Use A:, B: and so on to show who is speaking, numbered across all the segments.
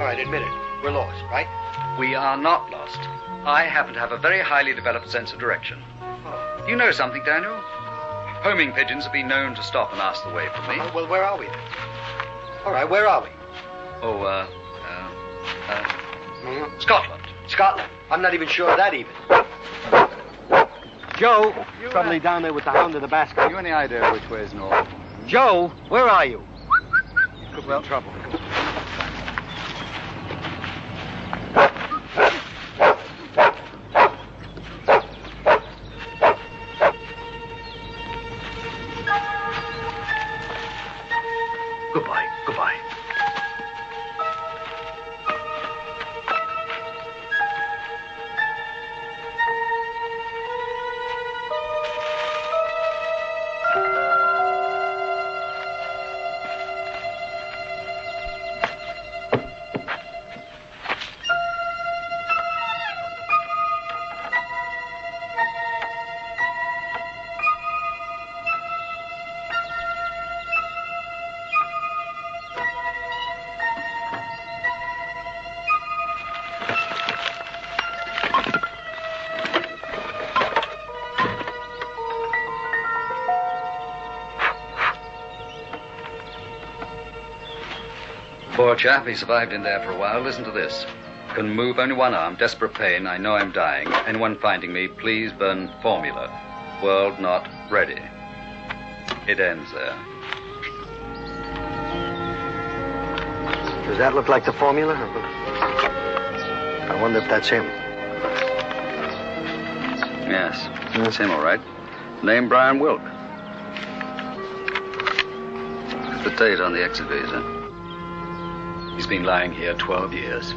A: All right, admit it. We're lost, right?
B: We are not lost. I happen to have a very highly developed sense of direction.
A: Oh.
B: You know something, Daniel? Homing pigeons have been known to stop and ask the way from me.
A: Well, where are we then? All right, where are we?
B: Oh, Scotland.
A: Scotland. I'm not even sure of that even. Joe, probably down there with the hound in the basket.
B: Have you any idea which way is north?
A: Joe, where are you?
B: Could be in trouble.
A: Goodbye.
B: Poor chap, he survived in there for a while. Listen to this. Can move only one arm, desperate pain, I know I'm dying. Anyone finding me, please burn formula. World not ready. It ends there.
A: Does that look like the formula? I wonder if that's him.
B: Yes, that's him, all right. Name Brian Wilk. The date on the exit visa. He's been lying here 12 years.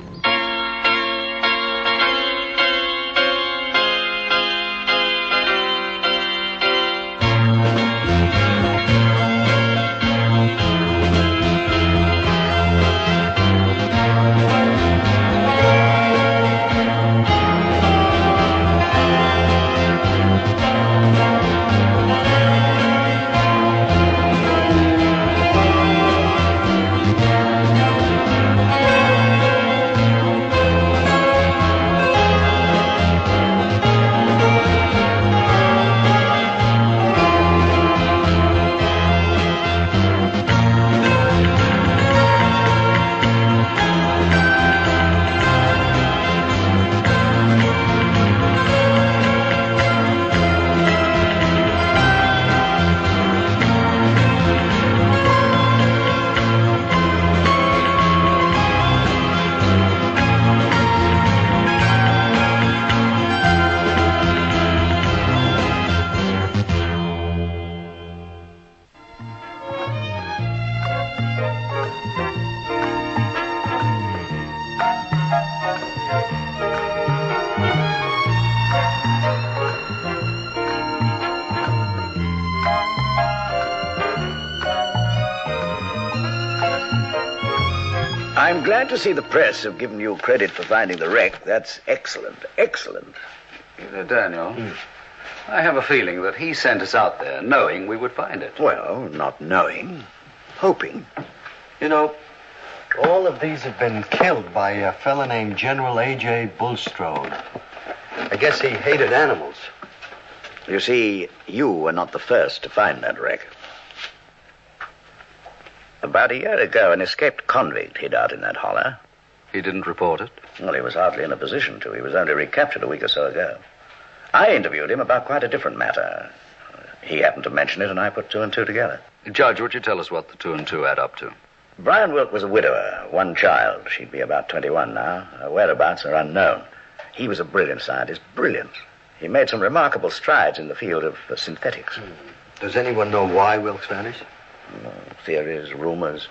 C: I'm glad to see the press have given you credit for finding the wreck. That's excellent. Excellent.
B: You know, Daniel, I have a feeling that he sent us out there knowing we would find it.
C: Well, not knowing. Hoping.
A: You know, all of these have been killed by a fella named General A.J. Bulstrode. I guess he hated animals.
C: You see, you were not the first to find that wreck. About a year ago, an escaped convict hid out in that hollow.
B: He didn't report it?
C: Well, he was hardly in a position to. He was only recaptured a week or so ago. I interviewed him about quite a different matter. He happened to mention it, and I put two and two together.
B: Judge, would you tell us what the 2 and 2 add up to?
C: Brian Wilk was a widower, one child. She'd be about 21 now. Her whereabouts are unknown. He was a brilliant scientist, brilliant. He made some remarkable strides in the field of synthetics.
A: Does anyone know why Wilkes vanished?
C: Theories, rumors.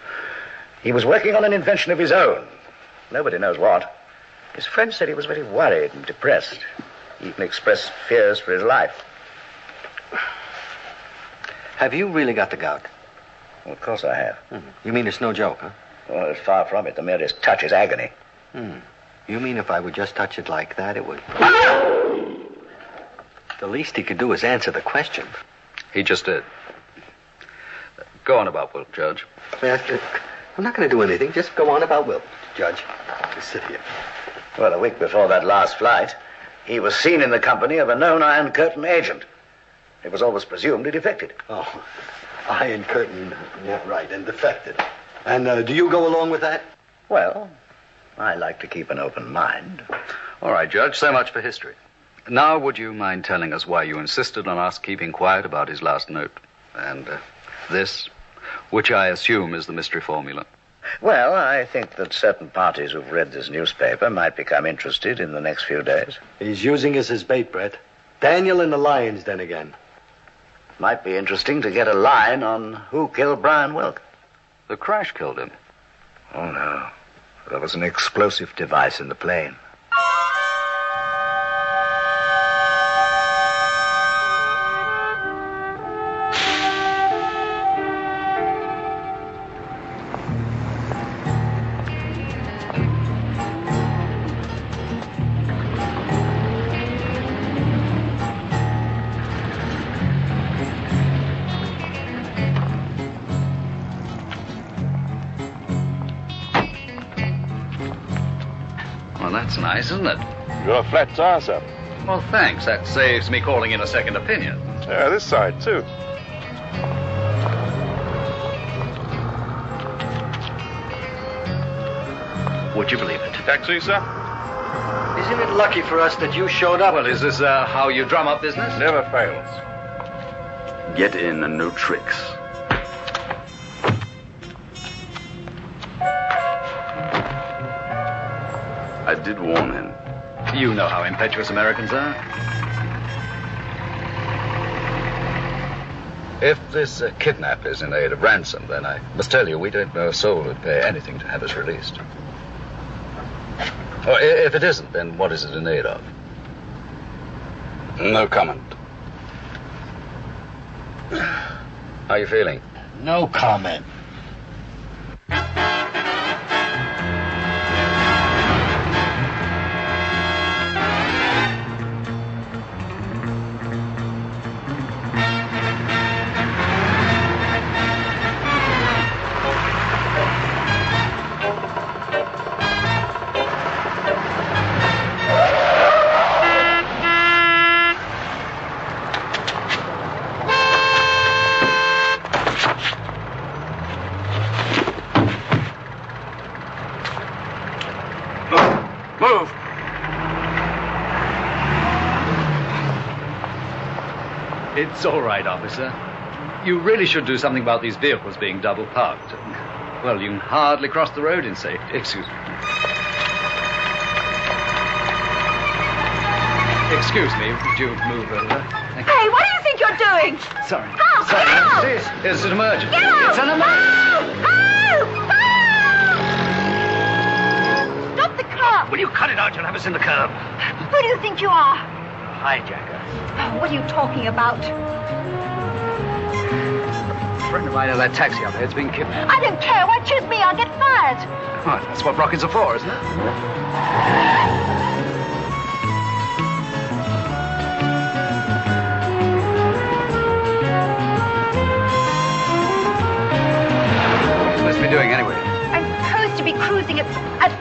C: He was working on an invention of his own. Nobody knows what. His friend said he was very worried and depressed. He even expressed fears for his life.
A: Have you really got the gout?
C: Well, of course I have.
A: You mean it's no joke, huh?
C: Well, it's far from it. The merest touch is agony.
A: You mean if I would just touch it like that, it would... The least he could do is answer the question.
B: He just did. Go on about Wilk, Judge.
A: I'm not going to do anything. Just go on about Will, Judge. Just sit here.
C: Well, a week before that last flight, he was seen in the company of a known Iron Curtain agent. It was always presumed he defected.
A: Oh, Iron Curtain. Yeah, right, and defected. And do you go along with that?
C: Well, I like to keep an open mind.
B: All right, Judge, so much for history. Now, would you mind telling us why you insisted on us keeping quiet about his last note? And this, which I assume is the mystery formula.
C: Well, I think that certain parties who've read this newspaper might become interested in the next few days.
A: He's using us as bait, Brett. Daniel in the lion's den again.
C: Might be interesting to get a line on who killed Brian Wilk.
B: The crash killed him.
C: Oh, no. There was an explosive device in the plane.
B: Well, that's nice, isn't it?
D: You're a flat tire, sir.
B: Well, thanks. That saves me calling in a second opinion.
D: Yeah, this side, too.
B: Would you believe it?
D: Taxi, sir?
A: Isn't it lucky for us that you showed up?
B: Well, is this how you drum up business?
D: Never fails.
E: Get in and no tricks. I did warn him.
B: You know how impetuous Americans are. If this kidnap is in aid of ransom, then I must tell you we don't know a soul who'd pay anything to have us released. Or if it isn't, then what is it in aid of?
E: No comment.
B: How are you feeling?
A: No comment.
E: Move!
B: It's all right, officer. You really should do something about these vehicles being double parked. Well, you can hardly cross the road in safety. Excuse me. Excuse me, would you move over? Thank you.
F: Hey, what do you think you're doing?
B: Sorry.
F: Help!
B: Sorry.
F: Get out!
B: It's an emergency.
F: Get out!
B: It's an emergency.
F: Help! Help! Stop the car!
B: Will you cut it out? You'll have us in the curb.
F: Who do you think you are?
B: Hijacker.
F: Oh, what are you talking about?
B: A friend of mine in that taxi up there has been kidnapped.
F: I don't care. Why choose me? I'll get fired.
B: Well, that's what rockets are for, isn't it? What must be doing anyway?
F: I'm supposed to be cruising at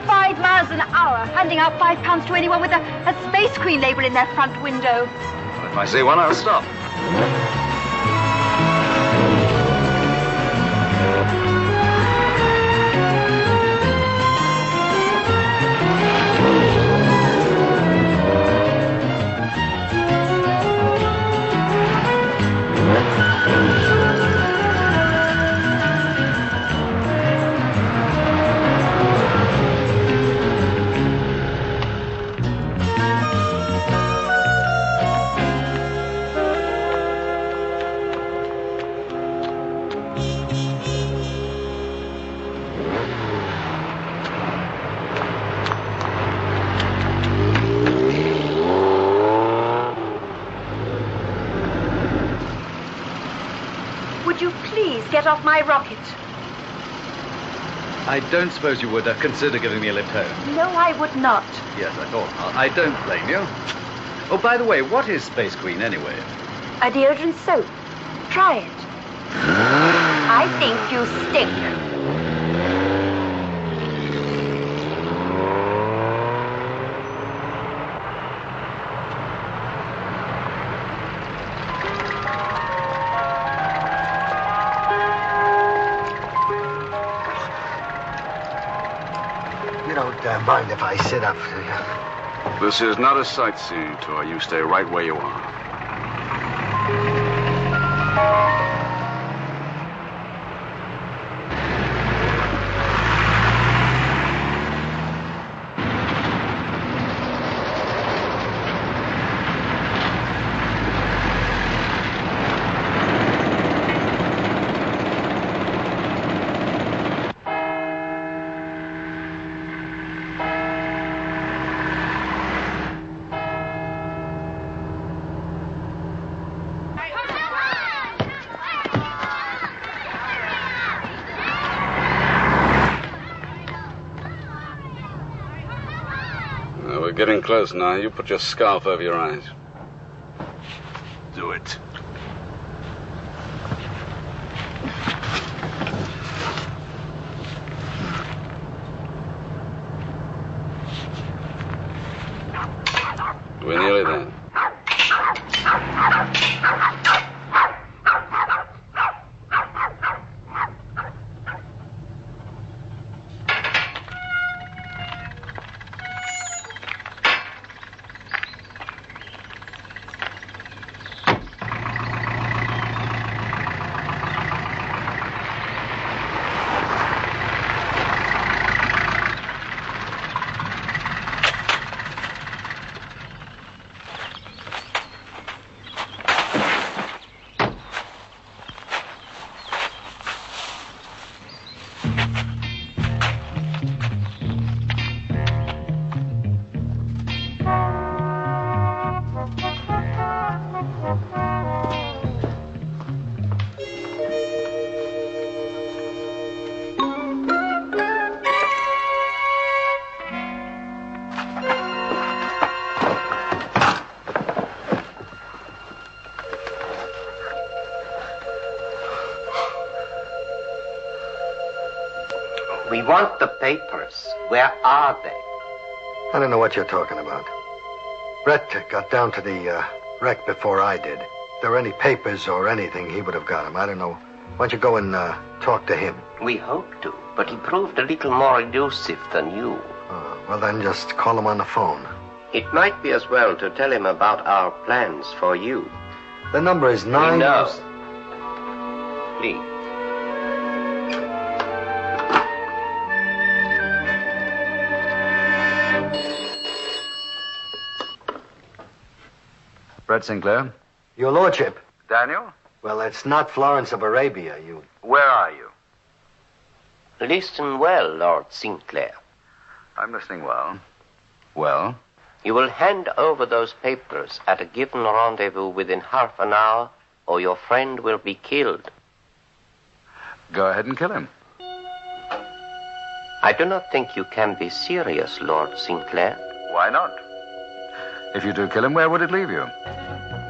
F: 5 miles an hour, handing out £5 to anyone with a Space Queen label in their front window.
B: Well, if I see one, I'll stop.
F: Would you please get off my rocket?
B: I don't suppose you would consider giving me a lift home.
F: No, I would not.
B: Yes, I thought not. I don't blame you. Oh, by the way, what is Space Queen anyway?
F: A deodorant soap. Try it. I think you stink.
A: mind if I sit up?
E: This is not a sightseeing tour. You stay right where you are. We're getting close now. You put your scarf over your eyes. Do it. We're nearly there.
G: We want the papers. Where are they?
A: I don't know what you're talking about. Brett got down to the wreck before I did. If there were any papers or anything, he would have got them. I don't know. Why don't you go and talk to him?
G: We hoped to, but he proved a little more elusive than you.
A: Well, then just call him on the phone.
G: It might be as well to tell him about our plans for you.
A: The number is 9...
G: He knows. Please.
B: Brett Sinclair.
A: Your lordship.
E: Daniel?
A: Well, it's not Florence of Arabia.
E: Where are you?
G: Listen well, Lord Sinclair.
B: I'm listening well. Well?
G: You will hand over those papers at a given rendezvous within half an hour, or your friend will be killed.
B: Go ahead and kill him.
G: I do not think you can be serious, Lord Sinclair.
B: Why not? If you do kill him, where would it leave you?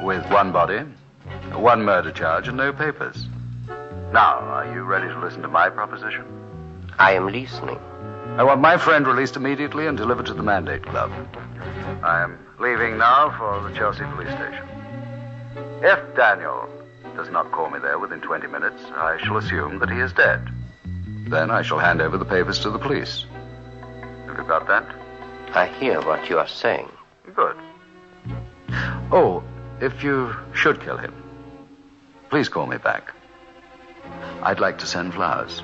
B: With one body, one murder charge, and no papers. Now, are you ready to listen to my proposition?
G: I am listening.
B: I want my friend released immediately and delivered to the Mandate Club. I am leaving now for the Chelsea police station. If Daniel does not call me there within 20 minutes, I shall assume that he is dead. Then I shall hand over the papers to the police. Have you got that?
G: I hear what you are saying.
B: Good. Oh, if you should kill him, please call me back. I'd like to send flowers.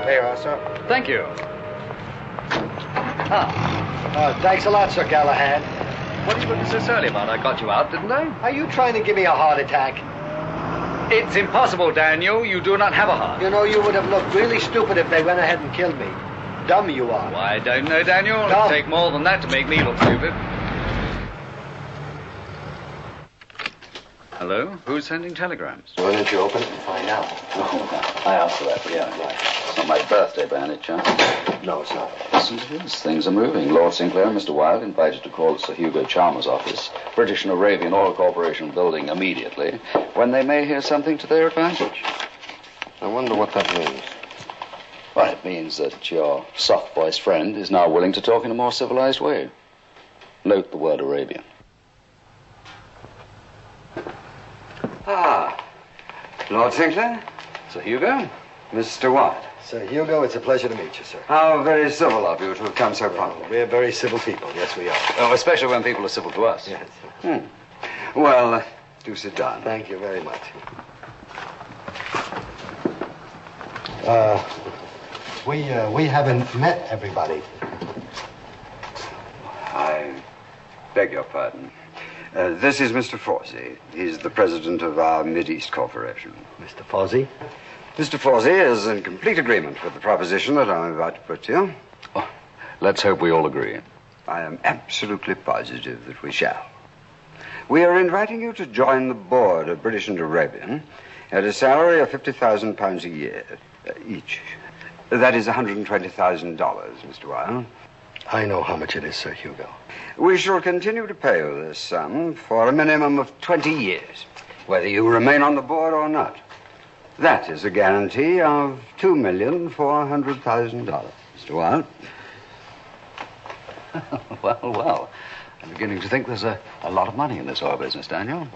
A: There you are, sir.
B: Thank you.
A: Thanks a lot, Sir Galahad.
B: What are you looking so surly about? I got you out, didn't I?
A: Are you trying to give me a heart attack?
B: It's impossible, Daniel. You do not have a heart.
A: You know, you would have looked really stupid if they went ahead and killed me. Dumb you are.
B: Why, I don't know, Daniel.
A: No.
B: It'd take more than that to make me look stupid. Hello? Who's sending telegrams?
A: Why don't you open it and find out?
B: Oh, I asked for that, yeah. Right. It's not my birthday by any chance.
A: No, it's not.
B: Listen to this. Things are moving. Lord Sinclair and Mr. Wilde invited to call at Sir Hugo Chalmers' office, British and Arabian Oil Corporation building immediately, when they may hear something to their advantage.
A: I wonder what that means.
B: Well, it means that your soft-voiced friend is now willing to talk in a more civilized way. Note the word Arabian.
H: Ah, Lord Sinclair, Sir Hugo, Mr. Watt.
A: Sir Hugo, it's a pleasure to meet you, sir.
H: How very civil of you to have come so promptly.
A: We're very civil people. Yes, we are.
B: Oh, especially when people are civil to us.
A: Yes.
H: Well, do sit down.
A: Thank you very much. We haven't met everybody.
H: I beg your pardon. This is Mr. Fawsey. He's the president of our Mid-East Corporation.
A: Mr. Fawsey?
H: Mr. Fawsey is in complete agreement with the proposition that I'm about to put to you.
B: Oh, let's hope we all agree.
H: I am absolutely positive that we shall. We are inviting you to join the board of British and Arabian at a salary of £50,000 a year each. That is $120,000, Mr. Wilde.
A: I know how much it is, Sir Hugo.
H: We shall continue to pay you this sum for a minimum of 20 years, whether you remain on the board or not. That is a guarantee of $2,400,000, Mr. Wilde.
B: Well. I'm beginning to think there's a lot of money in this oil business, Daniel.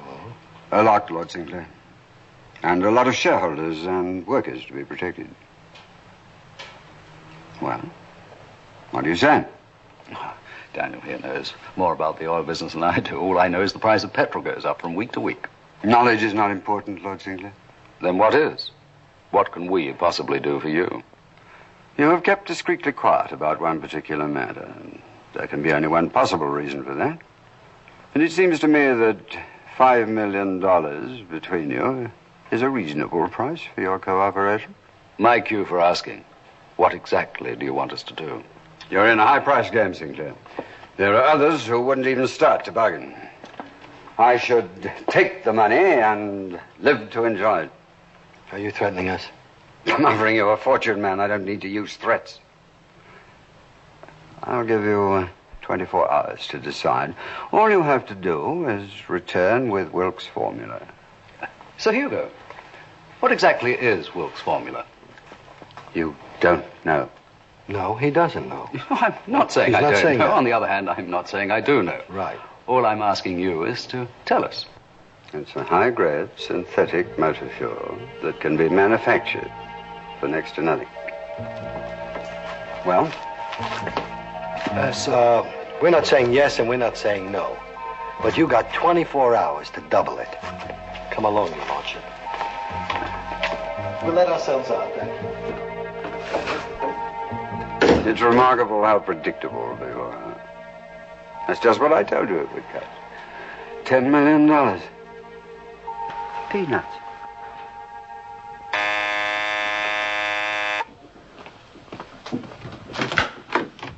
H: A lot, Lord Sinclair. And a lot of shareholders and workers to be protected. Well, what do you say?
B: Daniel here knows more about the oil business than I do. All I know is the price of petrol goes up from week to week.
H: Knowledge is not important, Lord Sinclair.
B: Then what is? What can we possibly do for you?
H: You have kept discreetly quiet about one particular matter. There can be only one possible reason for that. And it seems to me that $5 million between you is a reasonable price for your cooperation.
B: My cue for asking, what exactly do you want us to do?
H: You're in a high-priced game, Sinclair. There are others who wouldn't even start to bargain. I should take the money and live to enjoy it.
A: Are you threatening us?
H: I'm offering you a fortune, man. I don't need to use threats. I'll give you 24 hours to decide. All you have to do is return with Wilkes' formula.
B: Sir Hugo, what exactly is Wilkes' formula?
H: You don't know.
A: No, he doesn't know.
B: I'm not saying
A: He's
B: I
A: not
B: don't
A: saying
B: know.
A: that.
B: On the other hand, I'm not saying I do know.
A: Right.
B: All I'm asking you is to tell us.
H: It's a high-grade synthetic motor fuel that can be manufactured for next to nothing. Well?
A: We're not saying yes and we're not saying no. But you got 24 hours to double it. Come along, Your Lordship. We'll let ourselves out then.
H: It's remarkable how predictable they are. That's just what I told you it would cost. $10 million. Peanuts.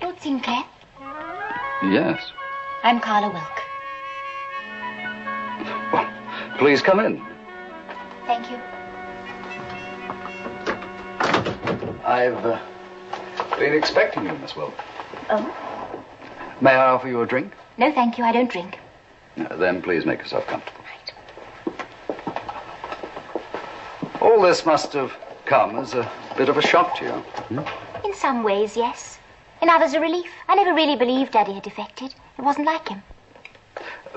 F: Lord Sinclair,
B: Yes.
F: I'm Carla Wilk.
B: Well, please come in.
F: Thank you.
B: I've been expecting you, Miss Wilk.
F: Oh?
B: May I offer you a drink?
F: No, thank you. I don't drink.
B: No, then please make yourself comfortable. All this must have come as a bit of a shock to you.
F: In some ways, yes. In others, a relief. I never really believed Daddy had defected. It wasn't like him.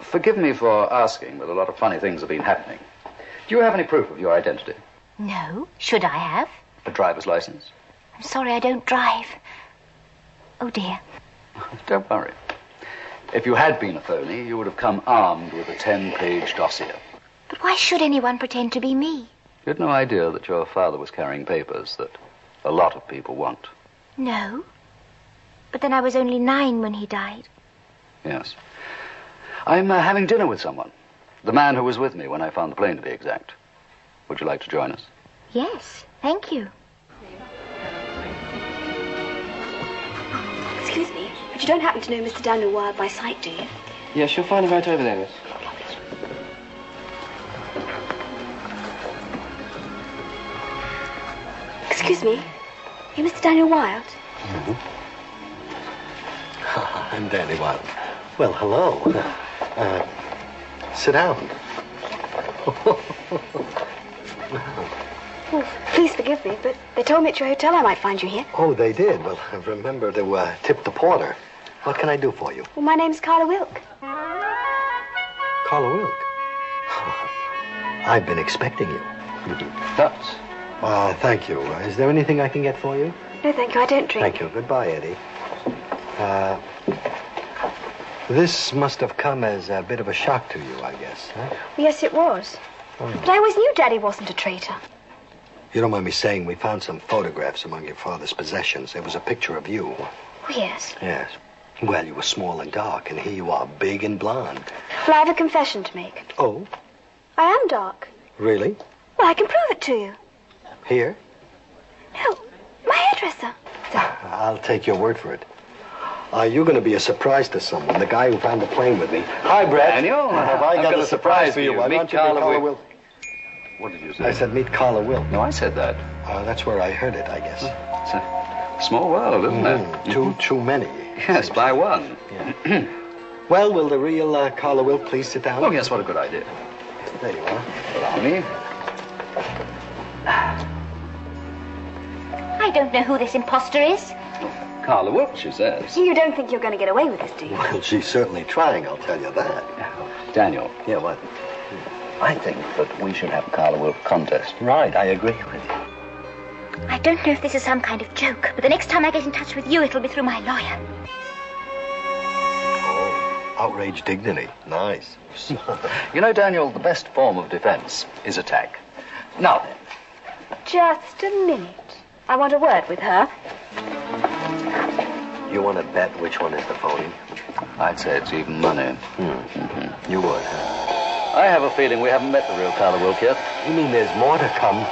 B: Forgive me for asking, but a lot of funny things have been happening. Do you have any proof of your identity?
F: No. Should I have?
B: A driver's license?
F: I'm sorry, I don't drive. Oh, dear.
B: Don't worry. If you had been a phony, you would have come armed with a 10-page dossier.
F: But why should anyone pretend to be me?
B: You had no idea that your father was carrying papers that a lot of people want.
F: No. But then I was only 9 when he died.
B: Yes. I'm having dinner with someone. The man who was with me when I found the plane, to be exact. Would you like to join us?
F: Yes, thank you.
I: Excuse me, but you don't happen to know Mr. Daniel Wilde by sight, do you?
J: Yes, you'll find him right over there, miss.
I: Excuse me, you're Mr. Daniel Wilde?
A: Mm-hmm. I'm Danny Wilde. Well, hello. Sit down.
I: Oh, please forgive me, but they told me at your hotel I might find you here.
A: Oh, they did? Well, remember to tip the porter. What can I do for you?
I: Well, my name's Carla Wilk.
A: Carla Wilk. I've been expecting you.
B: Lots.
A: Thank you. Is there anything I can get for you?
I: No, thank you. I don't drink.
A: Thank you. Goodbye, Eddie. This must have come as a bit of a shock to you, I guess, huh?
I: Yes, it was. But I always knew Daddy wasn't a traitor.
A: You don't mind me saying we found some photographs among your father's possessions. There was a picture of you.
I: Oh, yes.
A: Yes. Well, you were small and dark, and here you are, big and blonde.
I: Well, I have a confession to make.
A: Oh?
I: I am dark.
A: Really?
I: Well, I can prove it to you.
A: Here?
I: No, my hairdresser.
A: I'll take your word for it. You're going to be a surprise to someone, the guy who found the plane with me. Hi, Brett.
B: Daniel,
A: Have I got a surprise for you? Why don't you meet Carla Will?
B: What did you say?
A: I said meet Carla Will.
B: No, I said that.
A: That's where I heard it, I guess.
B: It's a small world, isn't it?
A: Too many.
B: Yes, by one.
A: Yeah. Well, will the real Carla Will please sit down?
B: Oh, yes, what a good idea.
A: There you are.
B: Allow me.
F: I don't know who this imposter is.
B: Carla Will, she says.
I: You don't think you're going to get away with this, do you?
A: Well, she's certainly trying, I'll tell you that.
B: Daniel.
A: Yeah, what?
C: I think that we should have a Carla Will contest.
A: Right, I agree with you.
F: I don't know if this is some kind of joke, but the next time I get in touch with you, it'll be through my lawyer.
A: Oh, outrage dignity. Nice.
B: You know, Daniel, the best form of defense is attack. Now then.
I: Just a minute. I want a word with her.
A: You want to bet which one is the phony?
B: I'd say it's even money.
A: You would, huh?
B: I have a feeling we haven't met the real Carla Wilk yet.
A: You mean there's more to come?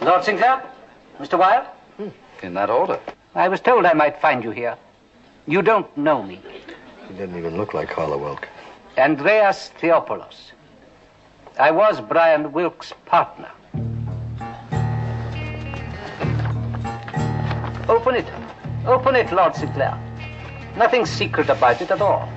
K: Lord Sinclair? Mr. Wilde?
B: In that order.
K: I was told I might find you here. You don't know me.
A: He didn't even look like Carla Wilk.
K: Andreas Theopoulos. I was Brian Wilkes' partner. Open it. Open it, Lord Sinclair. Nothing secret about it at all.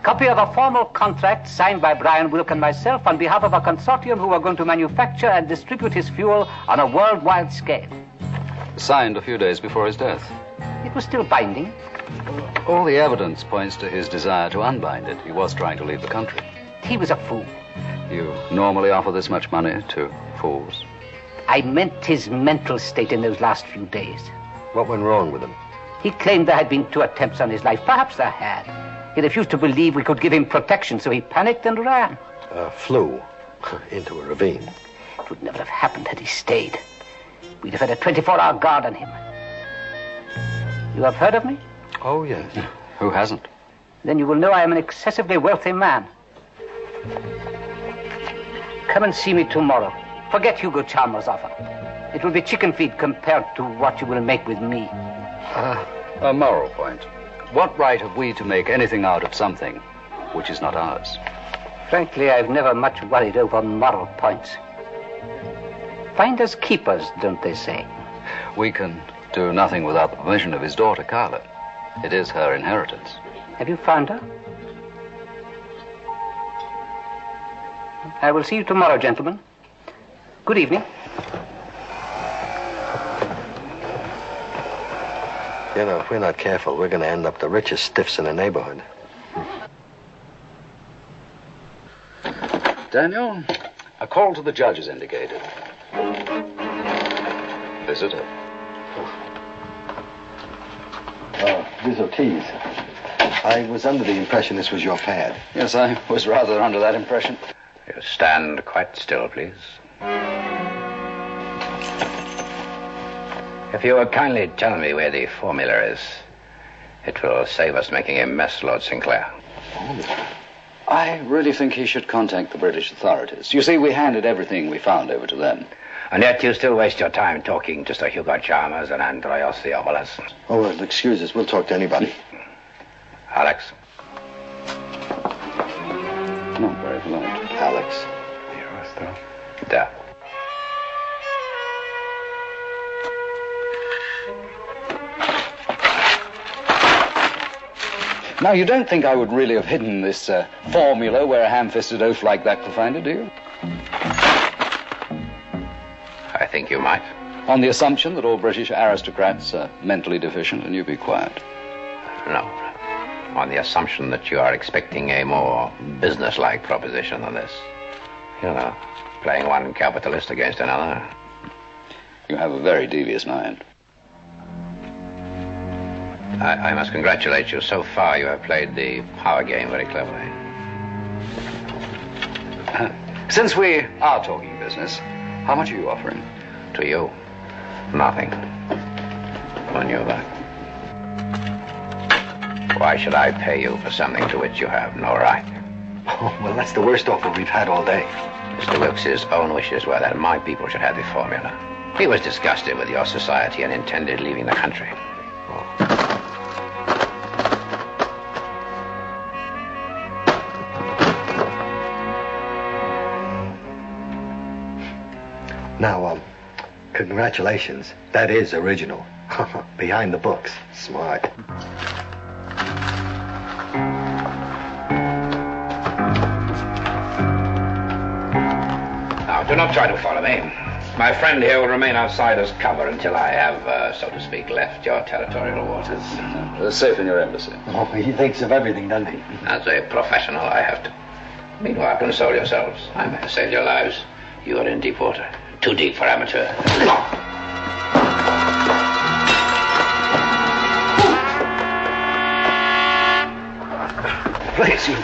K: Copy of a formal contract signed by Brian Wilk and myself on behalf of a consortium who are going to manufacture and distribute his fuel on a worldwide scale.
B: Signed a few days before his death.
K: It was still binding.
B: All the evidence points to his desire to unbind it. He was trying to leave the country.
K: He was a fool.
B: You normally offer this much money to fools?
K: I meant his mental state in those last few days.
A: What went wrong with him?
K: He claimed there had been 2 attempts on his life. Perhaps there had. He refused to believe we could give him protection, so he panicked and ran.
A: Flew into a ravine.
K: It would never have happened had he stayed. We'd have had a 24-hour guard on him. You have heard of me?
A: Oh, yes.
B: Who hasn't?
K: Then you will know I am an excessively wealthy man. Come and see me tomorrow. Forget Hugo Chalmers' offer. It will be chicken feed compared to what you will make with me.
B: A moral point. What right have we to make anything out of something which is not ours?
K: Frankly, I've never much worried over moral points. Finders keepers, don't they say?
B: We can do nothing without the permission of his daughter, Carla. It is her inheritance.
K: Have you found her? I will see you tomorrow, gentlemen. Good evening.
A: You know, if we're not careful, we're going to end up the richest stiffs in the neighborhood.
B: Daniel, a call to the judge is indicated. Visitor.
A: This Ortiz. I was under the impression this was your pad.
B: Yes, I was rather under that impression.
C: You stand quite still, please. If you will kindly tell me where the formula is, it will save us making a mess, Lord Sinclair.
B: I really think he should contact the British authorities. You see, we handed everything we found over to them.
C: And yet you still waste your time talking to Sir Hugo Chalmers and Andreas Theopoulos.
A: Oh, well, excuse us. We'll talk to anybody.
C: Alex.
B: Not very polite.
A: Alex.
C: Da.
B: Now, you don't think I would really have hidden this formula where a ham-fisted oaf like that could find it, do you?
C: I think you might.
B: On the assumption that all British aristocrats are mentally deficient, and you be quiet.
C: No. On the assumption that you are expecting a more business-like proposition than this. You know, playing one capitalist against another.
B: You have a very devious mind.
C: I must congratulate you. So far, you have played the power game very cleverly.
B: Since we are talking business, how much are you offering?
C: To you, nothing. On your back. Why should I pay you for something to which you have no right?
A: Oh, well, that's the worst offer we've had all day.
C: Mr. Wilkes's own wishes were that my people should have the formula. He was disgusted with your society and intended leaving the country.
A: Now, congratulations. That is original. Behind the books. Smart.
C: Now, do not try to follow me. My friend here will remain outside as cover until I have, so to speak, left your territorial waters.
B: Safe in your embassy.
A: Oh, he thinks of everything, doesn't he?
C: As a professional, I have to. Meanwhile, console yourselves. I may have saved your lives. You are in deep water. Too deep for amateur.
B: Please, you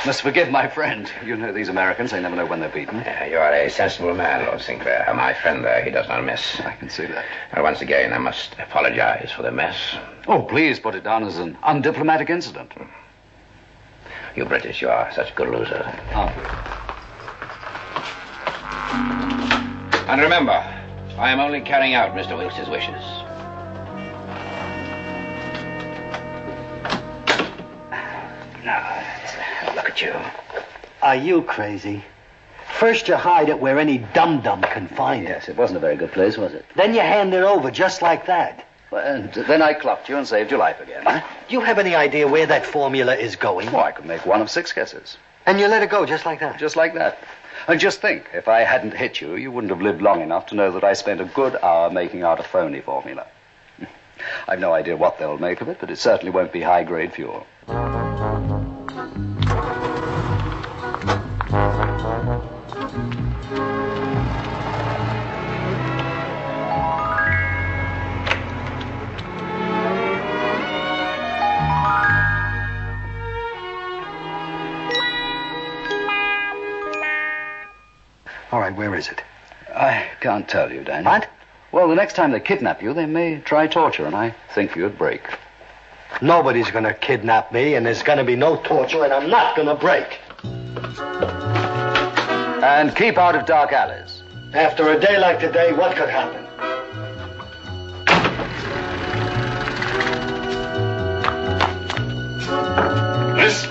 B: must forgive my friend. You know these Americans, they never know when they're beaten.
C: Yeah, you are a sensible man, Lord Sinclair. My friend there, he does not miss.
B: I can see that.
C: And once again, I must apologize for the mess.
B: Oh, please put it down as an undiplomatic incident.
C: You British, you are such good losers.
B: Oh.
C: And remember, I am only carrying out Mr. Wilkes's wishes. Now, look at you.
A: Are you crazy? First you hide it where any dum-dum can find it.
B: Yes, it wasn't a very good place, was it?
A: Then you hand it over just like that.
B: Well, and then I clocked you and saved your life again. Huh?
A: Do you have any idea where that formula is going?
B: Oh, I could make one of 6 guesses.
A: And you let it go just like that?
B: Just like that. And just think, if I hadn't hit you, you wouldn't have lived long enough to know that I spent a good hour making out a phony formula. I've no idea what they'll make of it, but it certainly won't be high-grade fuel.
A: All right, where is it?
B: I can't tell you, Daniel.
A: What?
B: Well, the next time they kidnap you, they may try torture, and I think you'd break.
A: Nobody's going to kidnap me, and there's going to be no torture, and I'm not going to break.
B: And keep out of dark alleys.
A: After a day like today, what could happen?
C: Miss?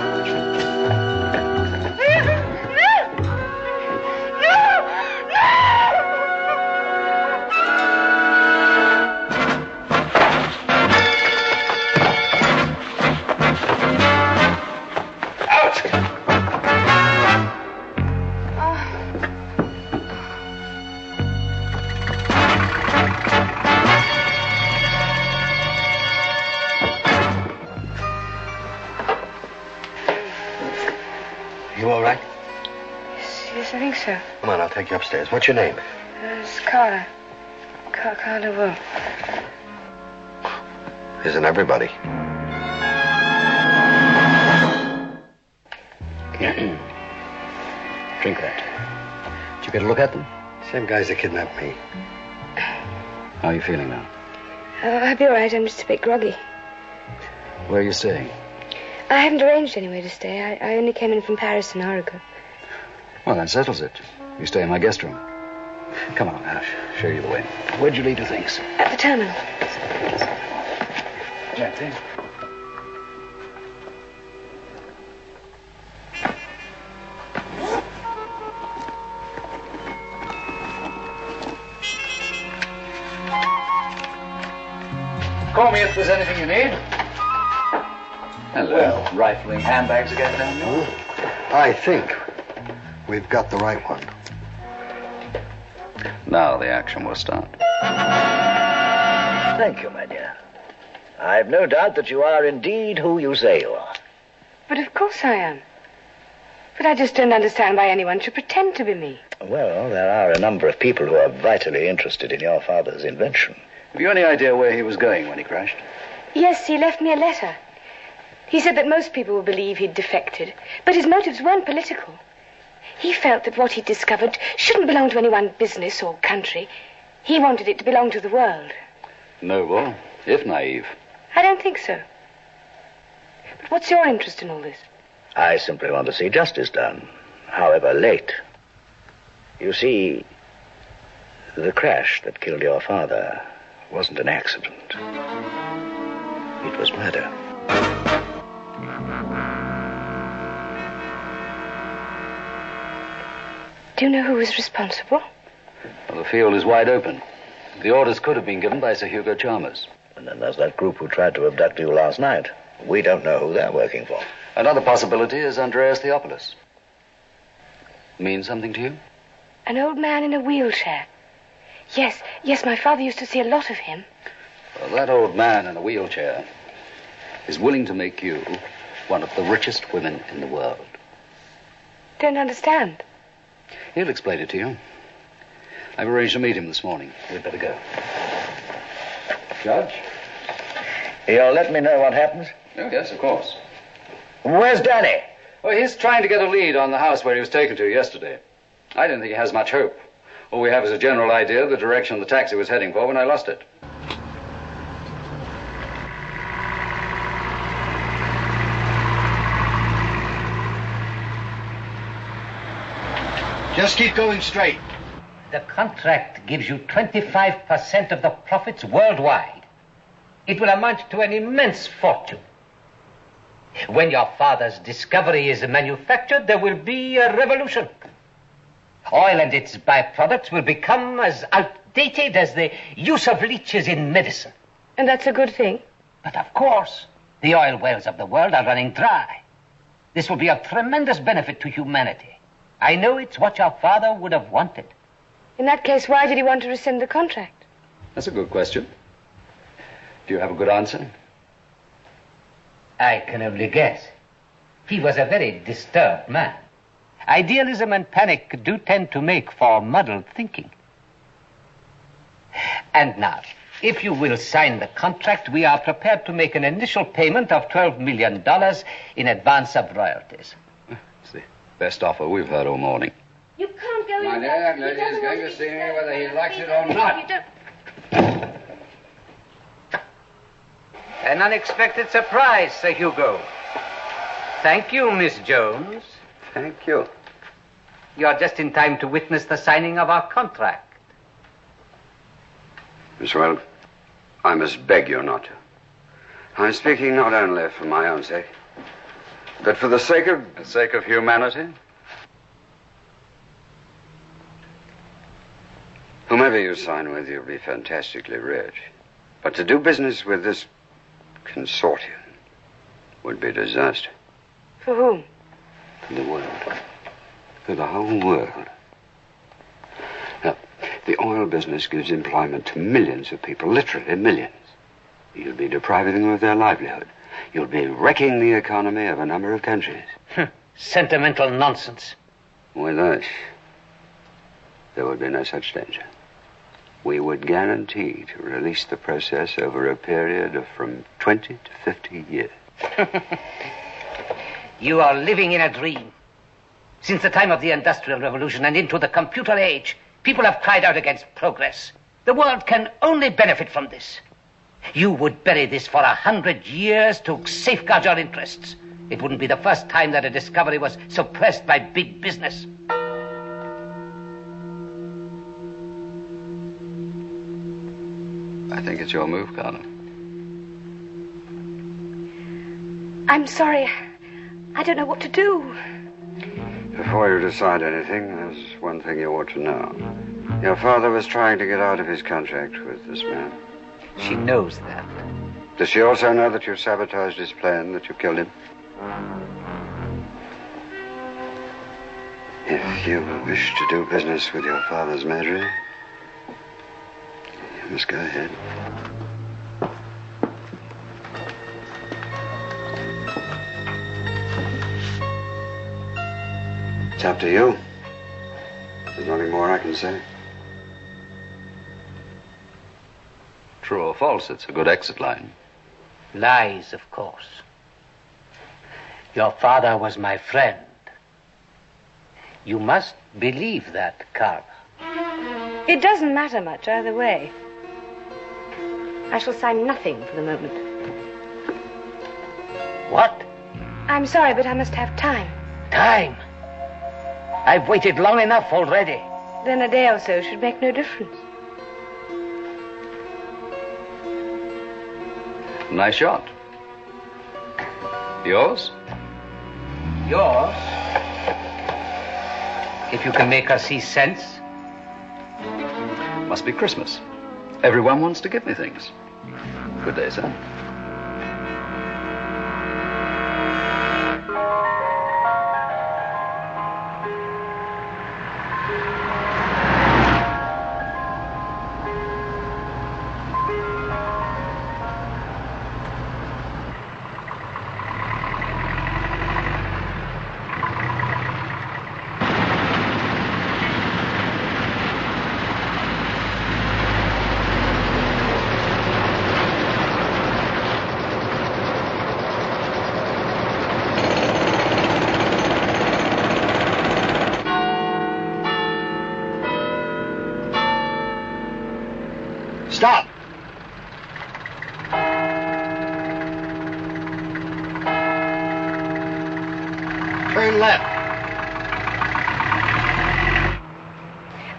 A: You all right?
L: Yes, I think so.
A: Come on, I'll take you upstairs. What's your name?
L: It's Carla. Carla Will.
A: Isn't everybody?
B: Drink that. Did you get a look at them?
A: Same guys that kidnapped me.
B: How are you feeling now?
L: I'll be all right. I'm just a bit groggy.
B: Where are you staying?
L: I haven't arranged anywhere to stay. I only came in from Paris an hour ago.
B: Well, that settles it. You stay in my guest room. Come on, I'll show you the way. Where'd you leave your things?
L: At the terminal.
B: Gently. Call me if there's anything you need. Hello.
A: Well.
B: Rifling handbags again down there?
A: I think we've got the right one.
B: Now the action will start.
C: Thank you, my dear. I've no doubt that you are indeed who you say you are.
L: But of course I am. But I just don't understand why anyone should pretend to be me.
C: Well, there are a number of people who are vitally interested in your father's invention.
M: Have you any idea where he was going when he crashed?
L: Yes, he left me a letter. He said that most people would believe he'd defected, but his motives weren't political. He felt that what he'd discovered shouldn't belong to any one business or country. He wanted it to belong to the world.
M: Noble, if naive.
L: I don't think so. But what's your interest in all this?
C: I simply want to see justice done, however late. You see, the crash that killed your father wasn't an accident. It was murder.
L: Do you know who was responsible?
M: Well, the field is wide open. The orders could have been given by Sir Hugo Chalmers.
C: And then there's that group who tried to abduct you last night. We don't know who they're working for.
M: Another possibility is Andreas Theopolis. Mean something to you?
L: An old man in a wheelchair. Yes, my father used to see a lot of him.
M: Well, that old man in a wheelchair is willing to make you one of the richest women in the world.
L: Don't understand.
M: He'll explain it to you. I've arranged to meet him this morning. We'd better go. Judge?
C: You'll let me know what happens?
M: Oh, yes, of course.
C: Where's Danny?
M: Well, he's trying to get a lead on the house where he was taken to yesterday. I don't think he has much hope. All we have is a general idea of the direction the taxi was heading for when I lost it.
A: Just keep going straight.
K: The contract gives you 25% of the profits worldwide. It will amount to an immense fortune. When your father's discovery is manufactured, there will be a revolution. Oil and its byproducts will become as outdated as the use of leeches in medicine.
L: And that's a good thing?
K: But of course, the oil wells of the world are running dry. This will be of tremendous benefit to humanity. I know it's what your father would have wanted.
L: In that case, why did he want to rescind the contract?
M: That's a good question. Do you have a good answer?
K: I can only guess. He was a very disturbed man. Idealism and panic do tend to make for muddled thinking. And now, if you will sign the contract, we are prepared to make an initial payment of $12 million in advance of royalties.
M: It's the best offer we've heard all morning.
F: You can't go in.
M: My dear, Lydia's going to see me whether he likes it or not.
F: You don't...
K: An unexpected surprise, Sir Hugo. Thank you, Miss Jones.
H: Thank you.
K: You are just in time to witness the signing of our contract.
H: Miss Weld, I must beg you not to. I'm speaking not only for my own sake, but for the sake of...
M: The sake of humanity?
H: Whomever you sign with, you'll be fantastically rich. But to do business with this consortium would be disaster.
L: For whom?
H: For the world. For the whole world. Now, the oil business gives employment to millions of people, literally millions. You'll be depriving them of their livelihood. You'll be wrecking the economy of a number of countries.
K: Sentimental nonsense.
H: With us, there would be no such danger. We would guarantee to release the process over a period of from 20 to 50 years.
K: You are living in a dream. Since the time of the Industrial Revolution and into the computer age, people have cried out against progress. The world can only benefit from this. You would bury this for 100 years to safeguard your interests. It wouldn't be the first time that a discovery was suppressed by big business.
M: I think it's your move, Carla.
L: I'm sorry. I don't know what to do.
H: Before you decide anything, there's one thing you ought to know. Your father was trying to get out of his contract with this man.
K: She knows that.
H: Does she also know that you sabotaged his plan, that you killed him? If you wish to do business with your father's murderer, you must go ahead. It's up to you. There's nothing more I can say.
B: True or false, it's a good exit line.
K: Lies, of course. Your father was my friend. You must believe that, Carver.
L: It doesn't matter much either way. I shall sign nothing for the moment.
K: What?
L: I'm sorry, but I must have time.
K: Time? I've waited long enough already.
L: Then a day or so should make no difference.
B: Nice shot. Yours?
K: Yours? If you can make her see sense.
B: Must be Christmas. Everyone wants to give me things. Good day, sir.
A: Stop! Turn left.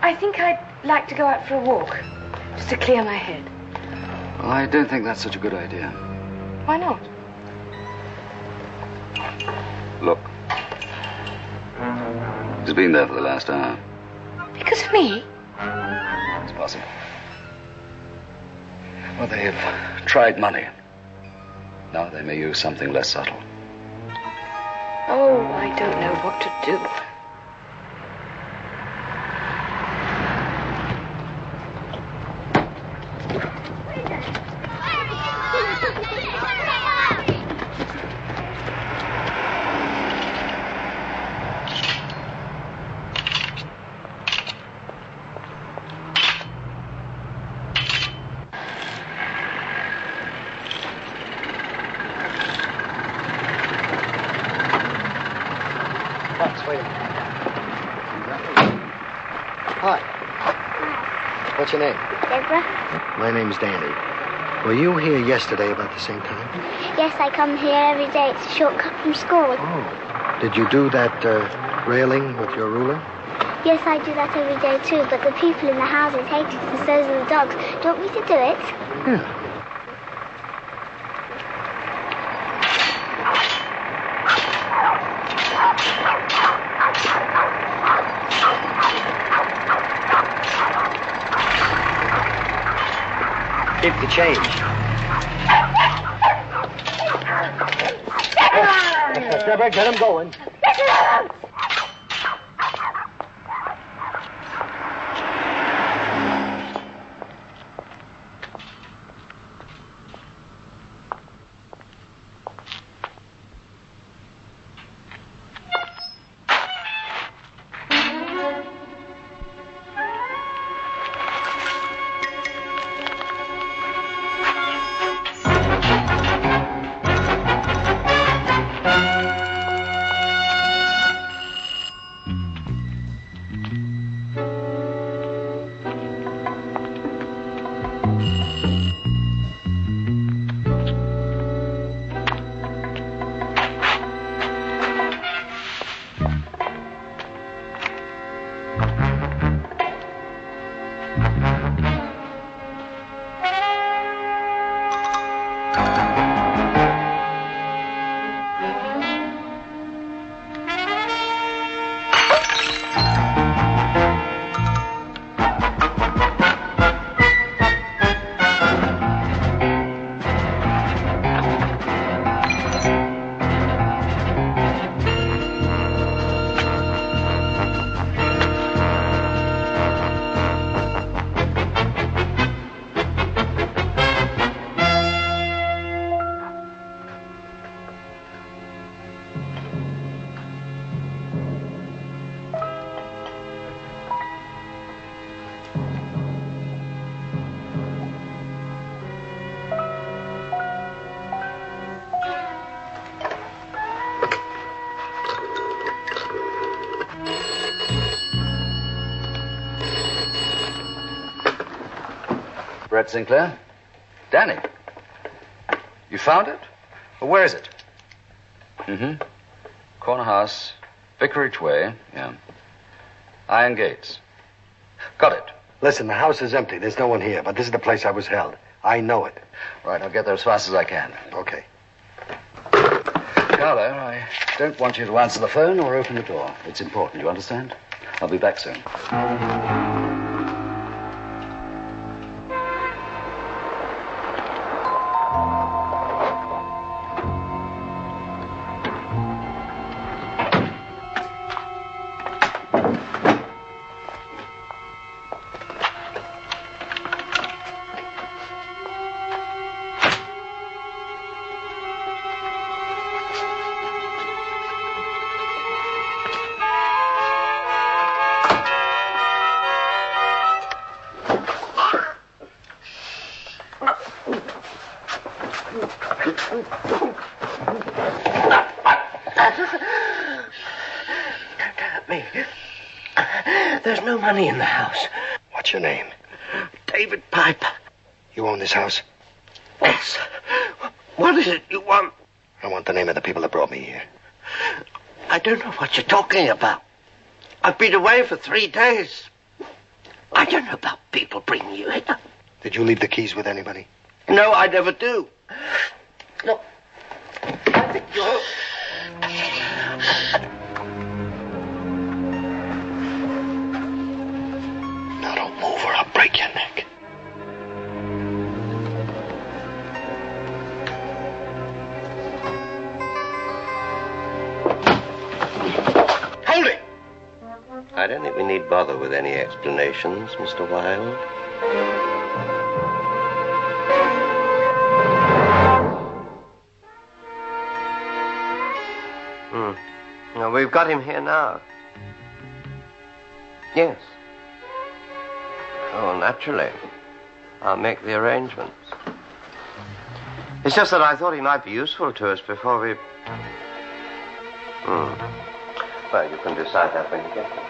L: I think I'd like to go out for a walk, just to clear my head.
B: Well, I don't think that's such a good idea.
L: Why not?
B: Look. He's been there for the last hour.
L: Because of me?
B: It's possible. Well, they've tried money. Now they may use something less subtle.
L: Oh, I don't know what to do.
A: Hi. What's your name?
N: Deborah?
A: My name's Danny. Were you here yesterday about the same time?
N: Yes, I come here every day. It's a shortcut from school.
A: Oh. Did you do that railing with your ruler?
N: Yes, I do that every day too, but the people in the houses hate it and so do the dogs. Do you want me to do it?
A: Yeah. Keep the change. Deborah, get him going.
M: Brett Sinclair? Danny? You found it? Well, where is it? Mm-hmm. Corner house, Vicarage Way, yeah. Iron gates. Got it.
A: Listen, the house is empty. There's no one here, but this is the place I was held. I know it.
M: Right, I'll get there as fast as I can.
A: Okay.
M: Carlo, I don't want you to answer the phone or open the door. It's important, you understand? I'll be back soon.
O: There's no money in the house.
A: What's your name?
O: David Piper.
A: You own this house?
O: Yes. What is it you want?
A: I want the name of the people that brought me here.
O: I don't know what you're talking about. I've been away for 3 days. I don't know about people bringing you here.
A: Did you leave the keys with anybody?
O: No, I never do. Look, I think you're...
A: Now don't move or I'll break your neck.
O: Hold it!
G: I don't think we need bother with any explanations, Mr. Wilde. Well, we've got him here now. Yes. Oh, naturally. I'll make the arrangements. It's just that I thought he might be useful to us before we... Well, you can decide that when you get there.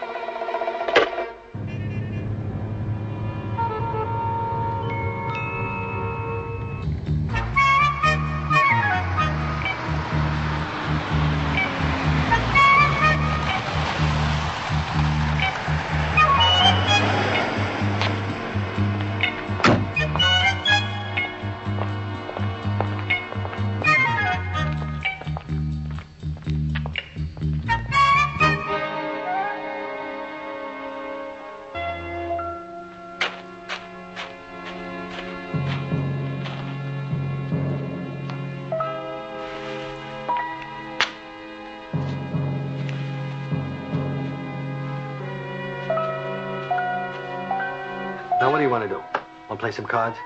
A: Now, what do you want to do? Want to play some cards?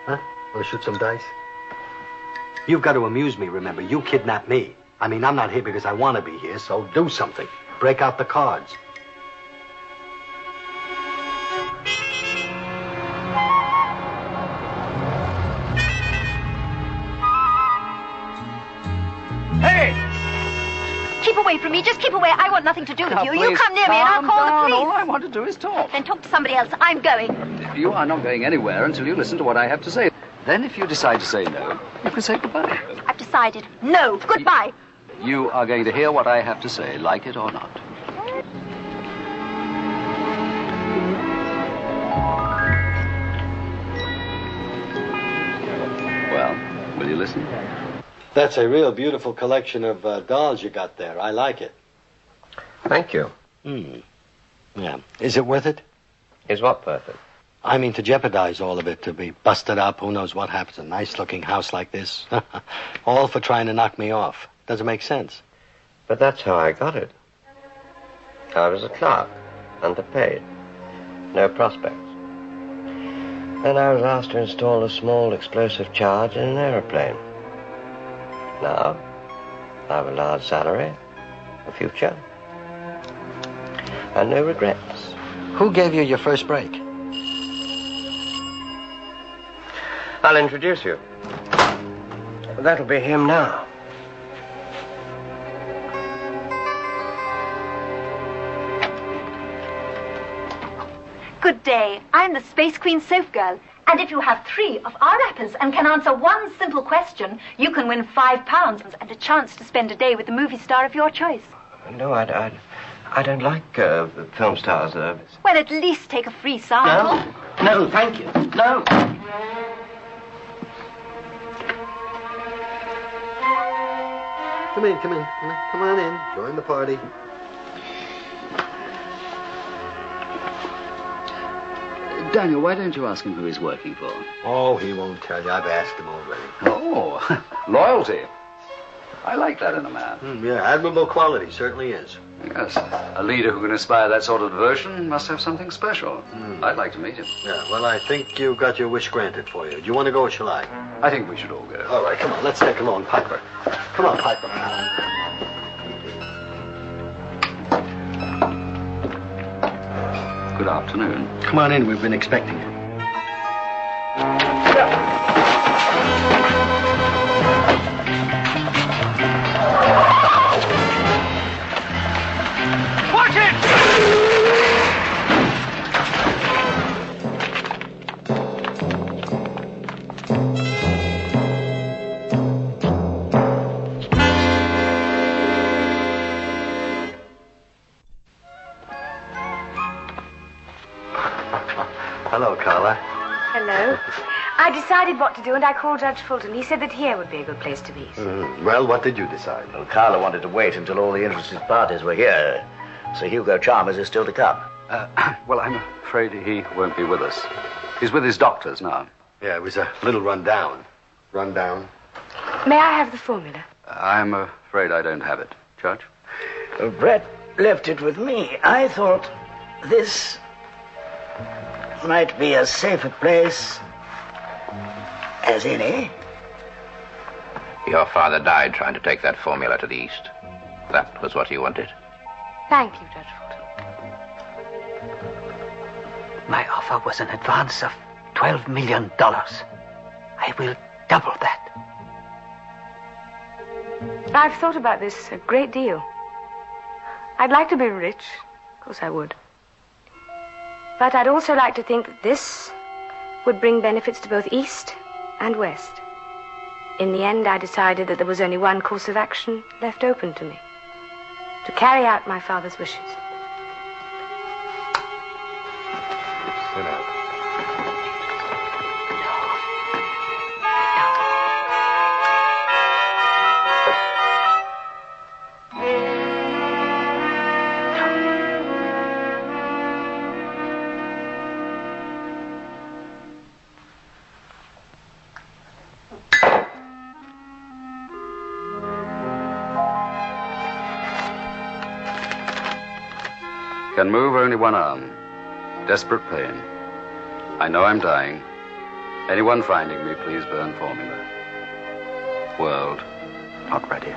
A: Huh? Want to shoot some dice? You've got to amuse me, remember. You kidnapped me. I mean, I'm not here because I want to be here, so do something. Break out the cards.
F: Hey! Keep away from me. Just keep away. I want nothing to do with you. You come near me and I'll call the police.
M: All I want to do is talk.
F: Then talk to somebody else. I'm going.
M: You are not going anywhere until you listen to what I have to say. Then if you decide to say no, you can say goodbye.
F: I've decided. No. Goodbye.
M: You are going to hear what I have to say, like it or not. Well, will you listen?
A: That's a real beautiful collection of dolls you got there. I like it.
G: Thank you.
A: Yeah. Is it worth it?
G: Is what worth it?
A: I mean, to jeopardize all of it, to be busted up, who knows what happens. A nice-looking house like this. All for trying to knock me off. Doesn't make sense.
G: But that's how I got it. I was a clerk, underpaid, no prospects. Then I was asked to install a small explosive charge in an aeroplane. Now, I have a large salary, a future, and no regrets.
A: Who gave you your first break?
G: I'll introduce you. That'll be him now.
F: Good day. I'm the Space Queen Soap Girl. And if you have 3 of our wrappers and can answer one simple question, you can win £5 and a chance to spend a day with the movie star of your choice.
G: No, I don't like film stars.
F: Well, at least take a free sample.
O: No, thank you. No.
A: Come in. Come on in. Join the party.
B: Daniel, why don't you ask him who he's working for?
A: Oh, he won't tell you. I've asked him already.
B: Oh, loyalty. I like that in a man.
A: Yeah, admirable quality, certainly is.
B: Yes, a leader who can inspire that sort of devotion must have something special. I'd like to meet him.
A: Yeah, well, I think you got your wish granted for you. Do you want to go or shall I?
B: I think we should all go.
A: All right, come on, let's take a long Piper. Come on, Piper.
B: Good afternoon.
A: Come on in, we've been expecting you.
K: Watch it!
A: Hello, Carla.
L: Hello. I decided what to do, and I called Judge Fulton. He said that here would be a good place to meet.
A: Well, what did you decide?
C: Well, Carla wanted to wait until all the interested parties were here. Sir Hugo Chalmers is still to come.
B: Well, I'm afraid he won't be with us. He's with his doctors now.
A: Yeah, it was a little rundown. Rundown?
L: May I have the formula?
B: I'm afraid I don't have it. Judge?
C: Brett left it with me. I thought this might be as safe a place as any.
P: Your father died trying to take that formula to the East. That was what he wanted.
L: Thank you, Judge Fulton.
K: My offer was an advance of $12 million. I will double that.
L: I've thought about this a great deal. I'd like to be rich. Of course I would. But I'd also like to think that this would bring benefits to both East and West. In the end, I decided that there was only one course of action left open to me. To carry out my father's wishes.
A: Sit down.
B: Can move only one arm. Desperate pain. I know I'm dying. Anyone finding me, please burn formula. World not ready.